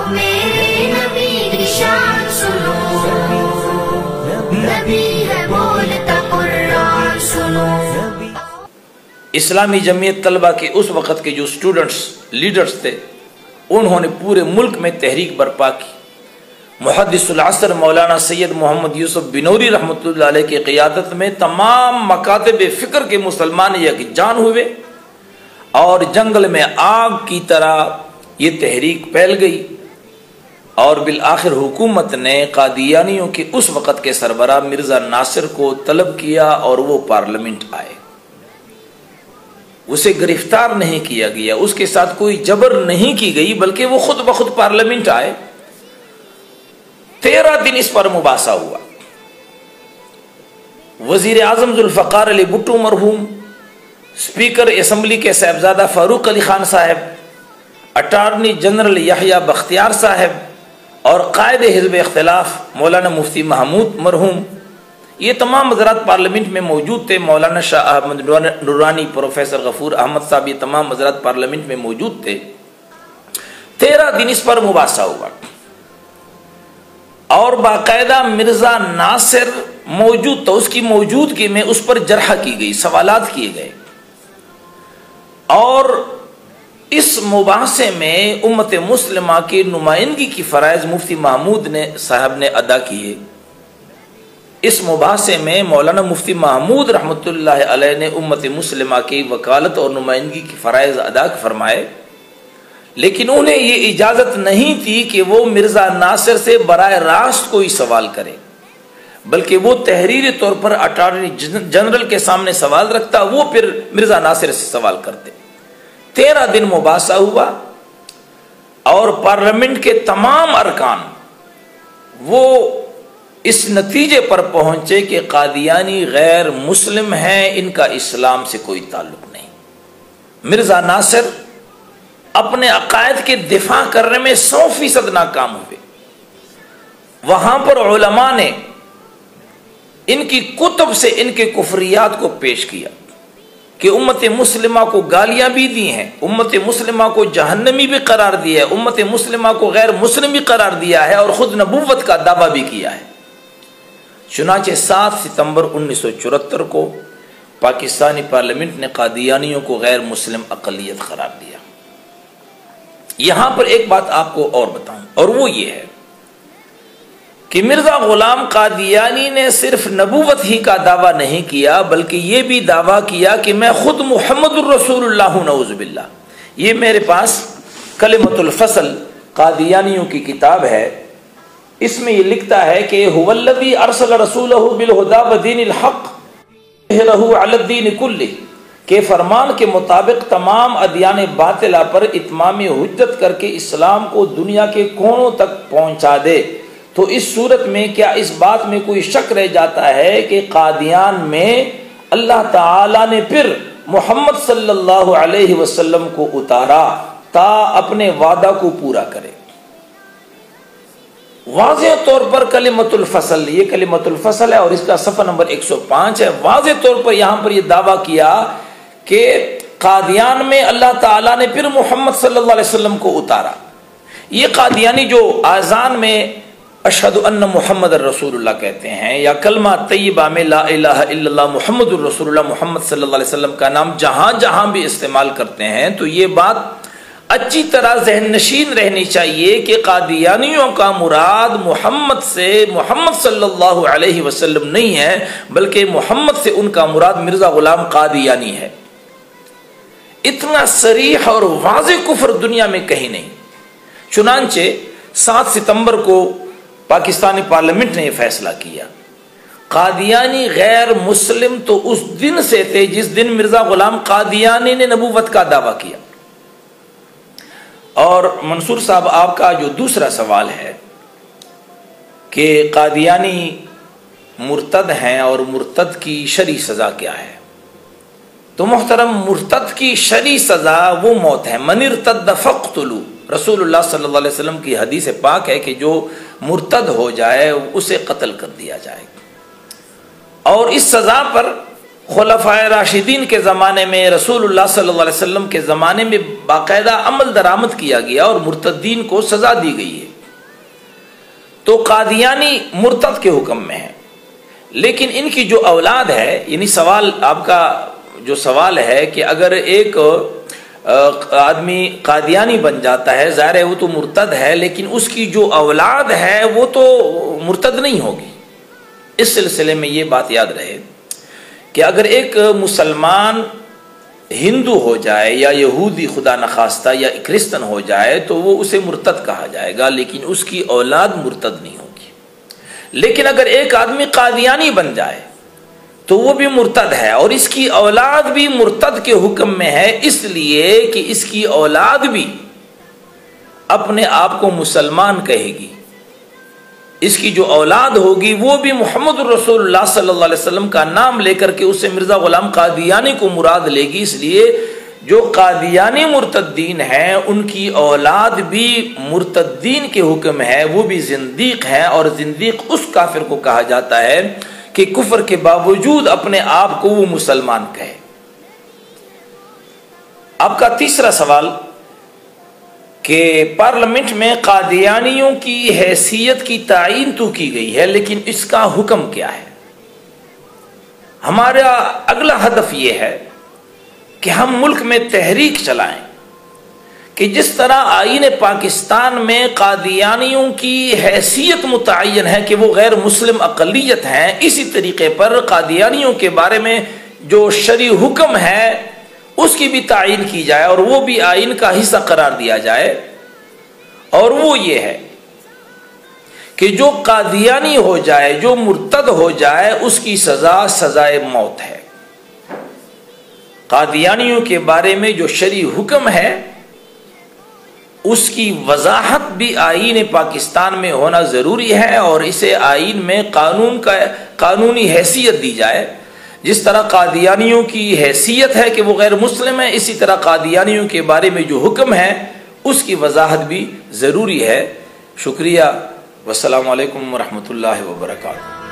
میرے نبی کی شان سنو، نبی ہے بولتا قرآن سنو۔ اسلامی جمعیت طلبہ کے اس وقت کے جو اسٹوڈنٹس لیڈرز تھے، انہوں نے پورے ملک میں تحریک برپا کی۔ محدث العصر مولانا سید محمد یوسف بنوری رحمۃ اللہ علیہ کی قیادت میں تمام مکاتب فکر کے مسلمان یکجان ہوئے اور جنگل میں آگ کی طرح یہ تحریک پھیل گئی، اور بالآخر حکومت نے قادیانیوں کے اس وقت کے سربراہ مرزا ناصر کو طلب کیا اور وہ پارلیمنٹ آئے۔ اسے گرفتار نہیں کیا گیا، اس کے ساتھ کوئی جبر نہیں کی گئی، بلکہ وہ خود بخود پارلیمنٹ آئے۔ 13 دن اس پر مباحثہ ہوا۔ وزیر اعظم ذوالفقار علی بھٹو مرحوم، اسپیکر اسمبلی کے صاحبزادہ فاروق علی خان صاحب، اٹارنی جنرل یحییٰ بختیار صاحب اور قائد حزب اختلاف مولانا مفتی محمود مرحوم، یہ تمام حضرات پارلیمنٹ میں موجود تھے۔ مولانا شاہ احمد نورانی، پروفیسر غفور احمد صاحب، یہ تمام حضرات پارلیمنٹ میں موجود تھے۔ 13 دن اس پر مباحثہ ہوا اور باقاعدہ مرزا ناصر موجود تھا، اس کی موجودگی میں اس پر جرح کی گئی، سوالات کیے گئے، اور اس مباحثے میں امت مسلمہ کی نمائندگی کی فرائض مفتی محمود صاحب نے ادا کیے۔ اس مباحثے میں مولانا مفتی محمود رحمۃ اللہ علیہ نے امت مسلمہ کی وکالت اور نمائندگی کی فرائض ادا فرمائے، لیکن انہیں یہ اجازت نہیں تھی کہ وہ مرزا ناصر سے براہ راست کوئی سوال کرے، بلکہ وہ تحریری طور پر اٹارنی جنرل کے سامنے سوال رکھتا، وہ پھر مرزا ناصر سے سوال کرتے۔ 13 دن مباحثہ ہوا اور پارلیمنٹ کے تمام ارکان وہ اس نتیجے پر پہنچے کہ قادیانی غیر مسلم ہیں، ان کا اسلام سے کوئی تعلق نہیں۔ مرزا ناصر اپنے عقائد کے دفاع کرنے میں 100% ناکام ہوئے۔ وہاں پر علماء نے ان کی کتب سے ان کے کفریات کو پیش کیا کہ امت مسلمہ کو گالیاں بھی دی ہیں، امت مسلمہ کو جہنمی بھی قرار دیا ہے، امت مسلمہ کو غیر مسلم بھی قرار دیا ہے، اور خود نبوت کا دعویٰ بھی کیا ہے۔ چنانچہ 7 ستمبر 1974 کو پاکستانی پارلیمنٹ نے قادیانیوں کو غیر مسلم اقلیت قرار دیا۔ یہاں پر ایک بات آپ کو اور بتاؤں، اور وہ یہ ہے کہ مرزا غلام قادیانی نے صرف نبوت ہی کا دعویٰ نہیں کیا، بلکہ یہ بھی دعویٰ کیا کہ میں خود محمد الرسول اللہ ہوں، نعوذ باللہ۔ یہ میرے پاس کلمۃ الفصل قادیانیوں کی کتاب ہے، اس میں یہ لکھتا ہے کہ هو الذی ارسل رسولہ بالہدی ودین الحق لِیظْہِرَہُ علی الدین کلہ، کے فرمان کے مطابق تمام ادیان باطلہ پر اتمام حجت کر کے اسلام کو دنیا کے کونوں تک پہنچا دے۔ تو اس صورت میں کیا اس بات میں کوئی شک رہ جاتا ہے کہ قادیان میں اللہ تعالیٰ نے پھر محمد صلی اللہ علیہ وسلم کو اتارا تا اپنے وعدہ کو پورا کرے؟ واضح طور پر کلمۃ الفصل، یہ کلمۃ الفصل ہے اور اس کا صفحہ نمبر 105 ہے، واضح طور پر یہاں پر یہ دعویٰ کیا کہ قادیان میں اللہ تعالیٰ نے پھر محمد صلی اللہ علیہ وسلم کو اتارا۔ یہ قادیانی جو آذان میں اشہد ان محمد الرسول اللہ کہتے ہیں، یا کلمہ طیبہ میں لا الہ الا اللہ محمد الرسول اللہ، محمد صلی اللہ علیہ وسلم کا نام جہاں جہاں بھی استعمال کرتے ہیں، تو یہ بات اچھی طرح ذہن نشین رہنی چاہیے کہ قادیانیوں کا مراد محمد سے محمد صلی اللہ علیہ وسلم نہیں ہے، بلکہ محمد سے ان کا مراد مرزا غلام قادیانی ہے۔ اتنا صریح اور واضح کفر دنیا میں کہیں نہیں۔ چنانچہ 7 ستمبر کو پاکستانی پارلیمنٹ نے یہ فیصلہ کیا، قادیانی غیر مسلم تو اس دن سے تھے جس دن مرزا غلام قادیانی نے نبوت کا دعویٰ کیا۔ اور منصور صاحب، آپ کا جو دوسرا سوال ہے کہ قادیانی مرتد ہیں اور مرتد کی شرعی سزا کیا ہے، تو محترم، مرتد کی شرعی سزا وہ موت ہے، من ارتد فاقتلوا۔ رسول اللہ صلی اللہ علیہ وسلم کی حدیث پاک ہے کہ جو مرتد ہو جائے اسے قتل کر دیا جائے، اور اس سزا پر خلفائے راشدین کے زمانے میں، رسول اللہ صلی اللہ علیہ وسلم کے زمانے میں باقاعدہ عمل درآمد کیا گیا اور مرتدین کو سزا دی گئی ہے۔ تو قادیانی مرتد کے حکم میں ہے، لیکن ان کی جو اولاد ہے، یعنی سوال آپ کا جو سوال ہے کہ اگر ایک آدمی قادیانی بن جاتا ہے، ظاہر ہے وہ تو مرتد ہے، لیکن اس کی جو اولاد ہے وہ تو مرتد نہیں ہوگی۔ اس سلسلے میں یہ بات یاد رہے کہ اگر ایک مسلمان ہندو ہو جائے یا یہودی خدا نخواستہ یا کرسچن ہو جائے تو وہ اسے مرتد کہا جائے گا، لیکن اس کی اولاد مرتد نہیں ہوگی۔ لیکن اگر ایک آدمی قادیانی بن جائے تو وہ بھی مرتد ہے، اور اس کی اولاد بھی مرتد کے حکم میں ہے، اس لیے کہ اس کی اولاد بھی اپنے آپ کو مسلمان کہے گی۔ اس کی جو اولاد ہوگی وہ بھی محمد رسول اللہ صلی اللہ علیہ وسلم کا نام لے کر کے اسے مرزا غلام قادیانی کو مراد لے گی۔ اس لیے جو قادیانی مرتدین ہیں ان کی اولاد بھی مرتدین کے حکم ہے، وہ بھی زندیق ہیں، اور زندیق اس کافر کو کہا جاتا ہے کہ کفر کے باوجود اپنے آپ کو وہ مسلمان کہے۔ آپ کا تیسرا سوال کہ پارلیمنٹ میں قادیانیوں کی حیثیت کی تعین تو کی گئی ہے، لیکن اس کا حکم کیا ہے؟ ہمارا اگلا ہدف یہ ہے کہ ہم ملک میں تحریک چلائیں کہ جس طرح آئین پاکستان میں قادیانیوں کی حیثیت متعین ہے کہ وہ غیر مسلم اقلیت ہیں، اسی طریقے پر قادیانیوں کے بارے میں جو شرعی حکم ہے اس کی بھی تعین کی جائے اور وہ بھی آئین کا حصہ قرار دیا جائے، اور وہ یہ ہے کہ جو قادیانی ہو جائے، جو مرتد ہو جائے، اس کی سزا سزائے موت ہے۔ قادیانیوں کے بارے میں جو شرعی حکم ہے اس کی وضاحت بھی آئین پاکستان میں ہونا ضروری ہے، اور اسے آئین میں قانونی حیثیت دی جائے۔ جس طرح قادیانیوں کی حیثیت ہے کہ وہ غیر مسلم ہیں، اسی طرح قادیانیوں کے بارے میں جو حکم ہے اس کی وضاحت بھی ضروری ہے۔ شکریہ، والسلام علیکم ورحمۃ اللہ وبرکاتہ۔